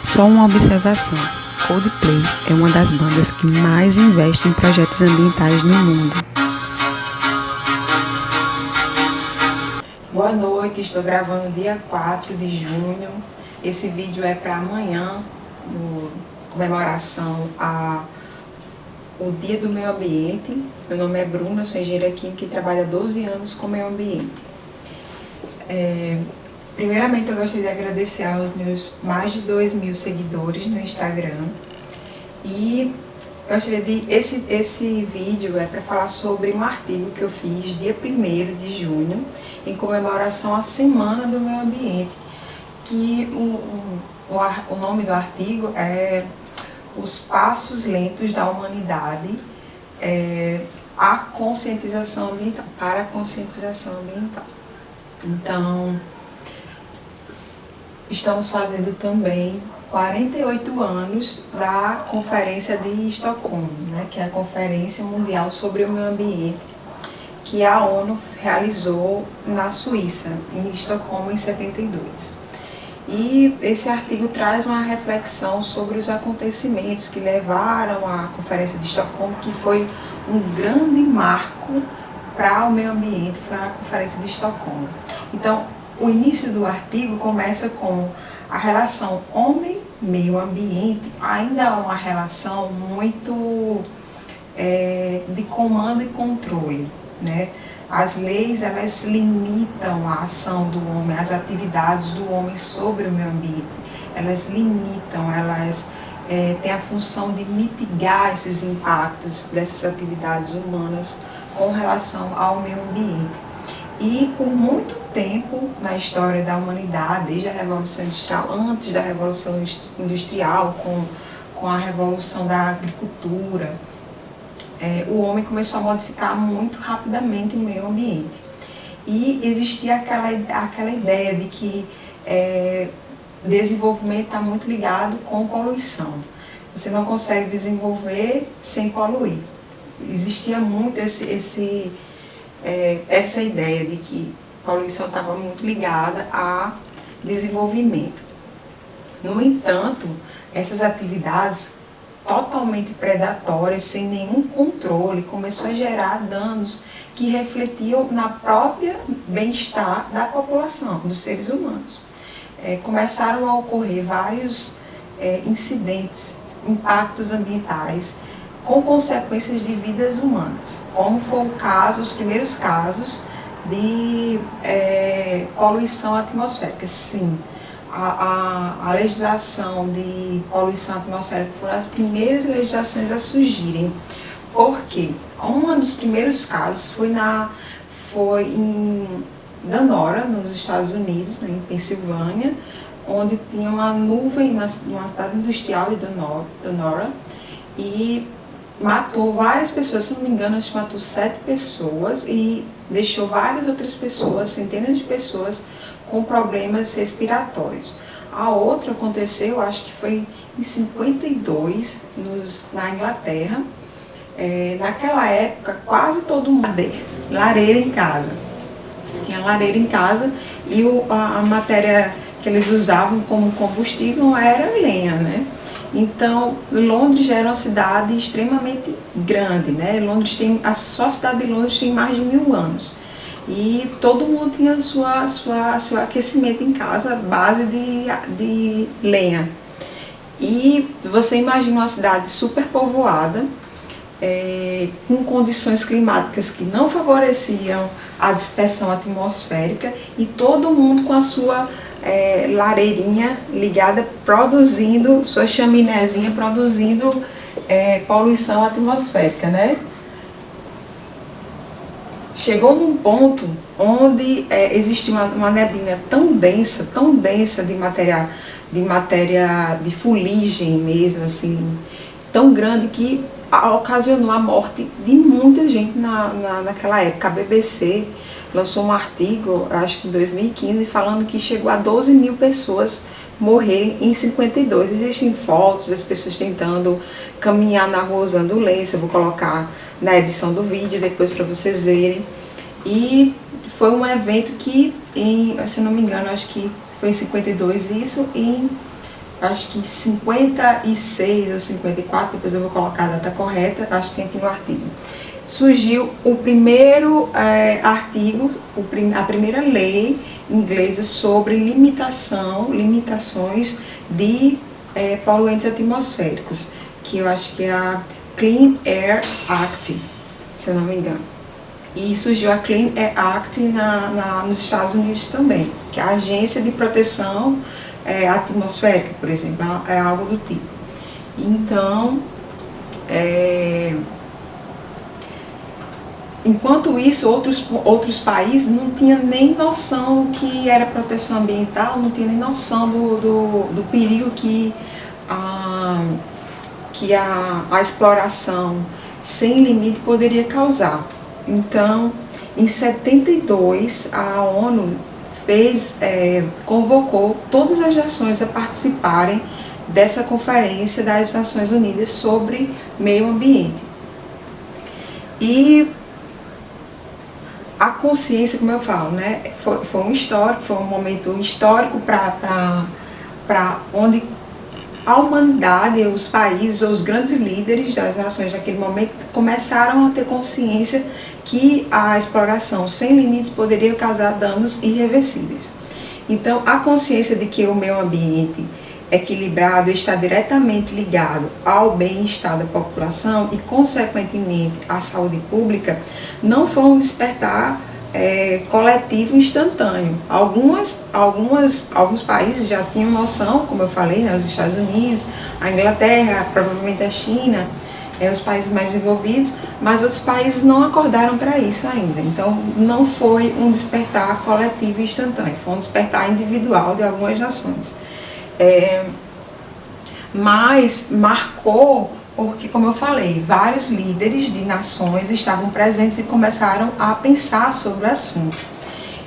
Só uma observação: Coldplay é uma das bandas que mais investe em projetos ambientais no mundo. Boa noite, estou gravando dia 4 de junho. Esse vídeo é para amanhã, comemoração ao Dia do Meio Ambiente. Meu nome é Bruna, sou engenheira química e trabalho há 12 anos com meio ambiente. Primeiramente, eu gostaria de agradecer aos meus mais de 2.000 seguidores no Instagram. E gostaria de... Esse vídeo é para falar sobre um artigo que eu fiz dia 1º de junho, em comemoração à Semana do Meio Ambiente, que o nome do artigo é Os Passos Lentos da Humanidade à Conscientização Ambiental, para a Conscientização Ambiental. Então, estamos fazendo também 48 anos da Conferência de Estocolmo, né, que é a Conferência Mundial sobre o Meio Ambiente, que a ONU realizou na Suíça, em Estocolmo, em 72. E esse artigo traz uma reflexão sobre os acontecimentos que levaram à Conferência de Estocolmo, que foi um grande marco para o meio ambiente, foi a Conferência de Estocolmo. Então, o início do artigo começa com a relação homem-meio ambiente, ainda é uma relação muito de comando e controle, né? As leis, elas limitam a ação do homem, as atividades do homem sobre o meio ambiente. Elas limitam, elas têm a função de mitigar esses impactos dessas atividades humanas com relação ao meio ambiente. E por muito tempo na história da humanidade, desde a Revolução Industrial, antes da Revolução Industrial, com a Revolução da Agricultura, o homem começou a modificar muito rapidamente o meio ambiente. E existia aquela ideia de que desenvolvimento está muito ligado com poluição. Você não consegue desenvolver sem poluir. Existia muito essa ideia de que a poluição estava muito ligada a desenvolvimento. No entanto, essas atividades totalmente predatórias, sem nenhum controle, começou a gerar danos que refletiam na própria bem-estar da população, dos seres humanos. Começaram a ocorrer vários incidentes, impactos ambientais, com consequências de vidas humanas, como foi o caso, os primeiros casos de poluição atmosférica. Sim, a legislação de poluição atmosférica foram as primeiras legislações a surgirem. Por quê? Um dos primeiros casos foi em Danora, nos Estados Unidos, né, em Pensilvânia, onde tinha uma nuvem numa cidade industrial de Danora, e matou várias pessoas, se não me engano, acho que matou 7 pessoas e deixou várias outras pessoas, centenas de pessoas, com problemas respiratórios. A outra aconteceu, acho que foi em 52, na Inglaterra. Naquela época, quase todo mundo tinha lareira em casa. Tinha lareira em casa e a matéria que eles usavam como combustível era lenha, né? Então, Londres já era uma cidade extremamente grande, né? Só a cidade de Londres tem mais de 1000 anos. E todo mundo tinha seu aquecimento em casa, à base de lenha. E você imagina uma cidade super povoada, com condições climáticas que não favoreciam a dispersão atmosférica, e todo mundo com a sua lareirinha ligada, produzindo, sua chaminézinha produzindo poluição atmosférica, né? Chegou num ponto onde existia uma neblina tão densa de fuligem mesmo, assim, tão grande que ocasionou a morte de muita gente naquela época. A BBC lançou um artigo, acho que em 2015, falando que chegou a 12.000 pessoas morrerem em 52. Existem fotos das pessoas tentando caminhar na rua usando lenço, eu vou colocar na edição do vídeo depois para vocês verem. E foi um evento que, se não me engano, acho que foi em 52 isso, em acho que 56 ou 54, depois eu vou colocar a data correta, acho que tem aqui no artigo, surgiu o primeiro artigo, a primeira lei inglesa sobre limitações de poluentes atmosféricos, que eu acho que é a Clean Air Act, se eu não me engano. E surgiu a Clean Air Act nos Estados Unidos também, que é a Agência de Proteção Atmosférica, por exemplo, é algo do tipo. Então, enquanto isso, outros países não tinham nem noção do que era proteção ambiental, não tinham nem noção do perigo que a exploração sem limite poderia causar. Então, em 72, a ONU convocou todas as nações a participarem dessa conferência das Nações Unidas sobre meio ambiente. E a consciência, como eu falo, né, foi um momento histórico para onde a humanidade, os países, os grandes líderes das nações naquele momento começaram a ter consciência que a exploração sem limites poderia causar danos irreversíveis. Então, a consciência de que o meio ambiente equilibrado está diretamente ligado ao bem-estar da população e, consequentemente, à saúde pública, não foi um despertar coletivo instantâneo. Alguns países já tinham noção, como eu falei, né, os Estados Unidos, a Inglaterra, provavelmente a China, os países mais desenvolvidos, mas outros países não acordaram para isso ainda. Então, não foi um despertar coletivo instantâneo, foi um despertar individual de algumas nações. Mas marcou porque, como eu falei, vários líderes de nações estavam presentes e começaram a pensar sobre o assunto.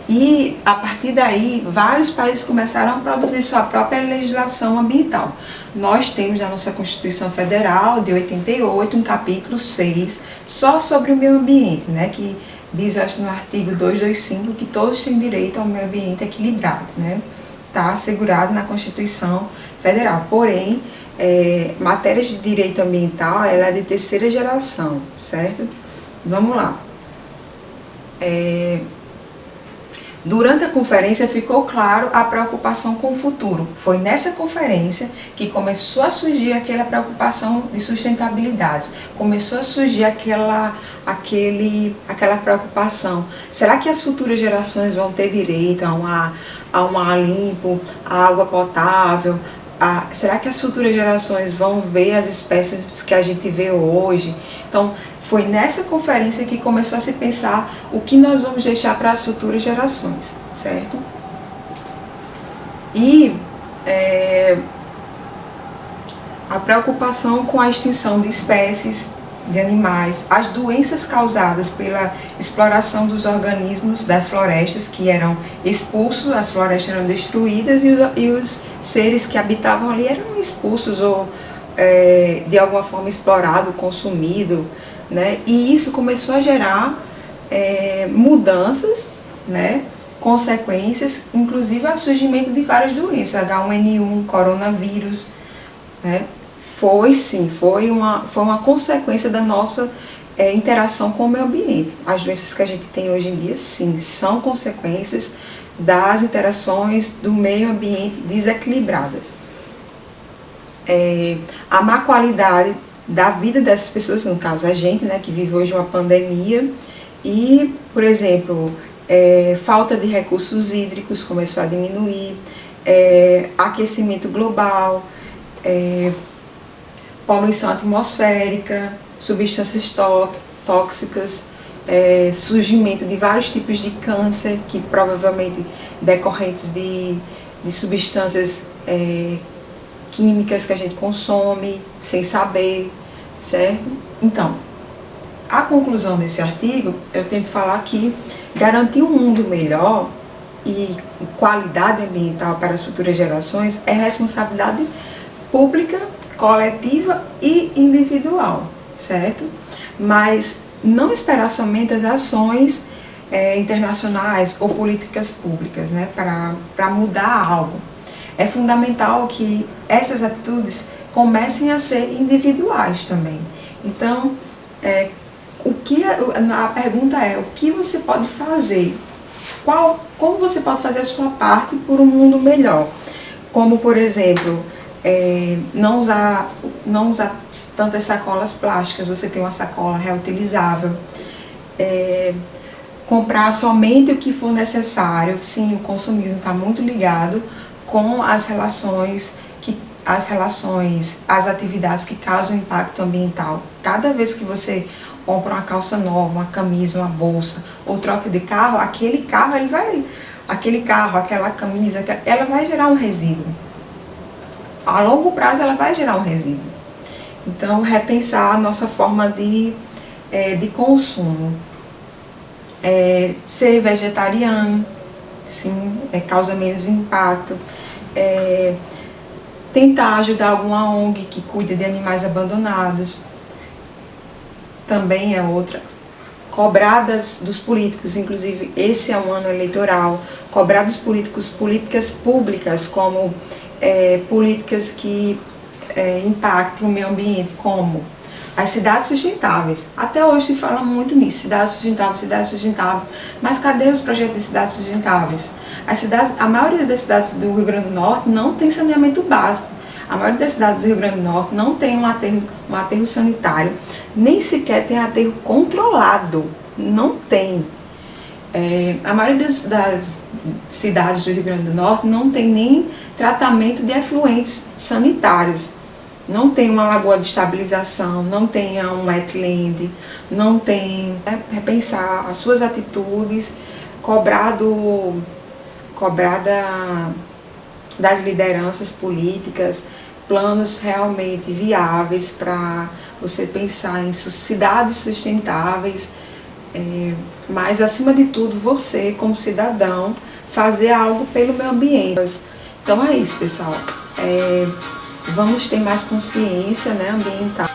E, a partir daí, vários países começaram a produzir sua própria legislação ambiental. Nós temos na nossa Constituição Federal, de 88, um capítulo 6, só sobre o meio ambiente, né, que diz, acho, no artigo 225, que todos têm direito ao meio ambiente equilibrado, né, está assegurado na Constituição Federal. Porém, matérias de direito ambiental, ela é de terceira geração, certo? Vamos lá. Durante a conferência ficou claro a preocupação com o futuro. Foi nessa conferência que começou a surgir aquela preocupação de sustentabilidade. Começou a surgir aquela preocupação. Será que as futuras gerações vão ter direito a um ar limpo, a água potável? Será que as futuras gerações vão ver as espécies que a gente vê hoje? Então, foi nessa conferência que começou a se pensar o que nós vamos deixar para as futuras gerações, certo? E a preocupação com a extinção de espécies, de animais, as doenças causadas pela exploração dos organismos das florestas que eram expulsos, as florestas eram destruídas e os seres que habitavam ali eram expulsos ou de alguma forma explorados, consumidos, né? E isso começou a gerar mudanças, né? Consequências, inclusive ao surgimento de várias doenças, H1N1, coronavírus, né? Foi uma consequência da nossa interação com o meio ambiente. As doenças que a gente tem hoje em dia, sim, são consequências das interações do meio ambiente desequilibradas. A má qualidade da vida dessas pessoas, no caso a gente, né, que vive hoje uma pandemia, e, por exemplo, falta de recursos hídricos começou a diminuir, aquecimento global, poluição atmosférica, substâncias tóxicas, surgimento de vários tipos de câncer, que provavelmente decorrentes de substâncias químicas que a gente consome sem saber, certo? Então, a conclusão desse artigo, eu tento falar que garantir um mundo melhor e qualidade ambiental para as futuras gerações é responsabilidade pública, coletiva e individual, certo? Mas não esperar somente as ações internacionais ou políticas públicas, né, para mudar algo. é fundamental que essas atitudes comecem a ser individuais também. Então, a pergunta é, o que você pode fazer? Como você pode fazer a sua parte por um mundo melhor? Como, por exemplo, não usar tantas sacolas plásticas, você tem uma sacola reutilizável, comprar somente o que for necessário. Sim, o consumismo está muito ligado com as atividades que causam impacto ambiental. Cada vez que você compra uma calça nova, uma camisa, uma bolsa, ou troca de carro, aquela camisa, ela vai gerar um resíduo. A longo prazo ela vai gerar um resíduo. Então, repensar a nossa forma de consumo. Ser vegetariano, sim, causa menos impacto. Tentar ajudar alguma ONG que cuida de animais abandonados, também é outra. Cobrar dos políticos, inclusive esse é um ano eleitoral, cobrar dos políticos políticas públicas, como políticas que impactem o meio ambiente, como as cidades sustentáveis. Até hoje se fala muito nisso, cidades sustentáveis, mas cadê os projetos de cidades sustentáveis? A maioria das cidades do Rio Grande do Norte não tem saneamento básico. A maioria das cidades do Rio Grande do Norte não tem um aterro sanitário, nem sequer tem aterro controlado, não tem. A maioria das cidades do Rio Grande do Norte não tem nem tratamento de efluentes sanitários. Não tem uma lagoa de estabilização, não tem um wetland, não tem. Repensar as suas atitudes, cobrar das lideranças políticas, planos realmente viáveis para você pensar em cidades sustentáveis, mas acima de tudo você, como cidadão, fazer algo pelo meio ambiente. Então é isso, pessoal. Vamos ter mais consciência, né, ambiental.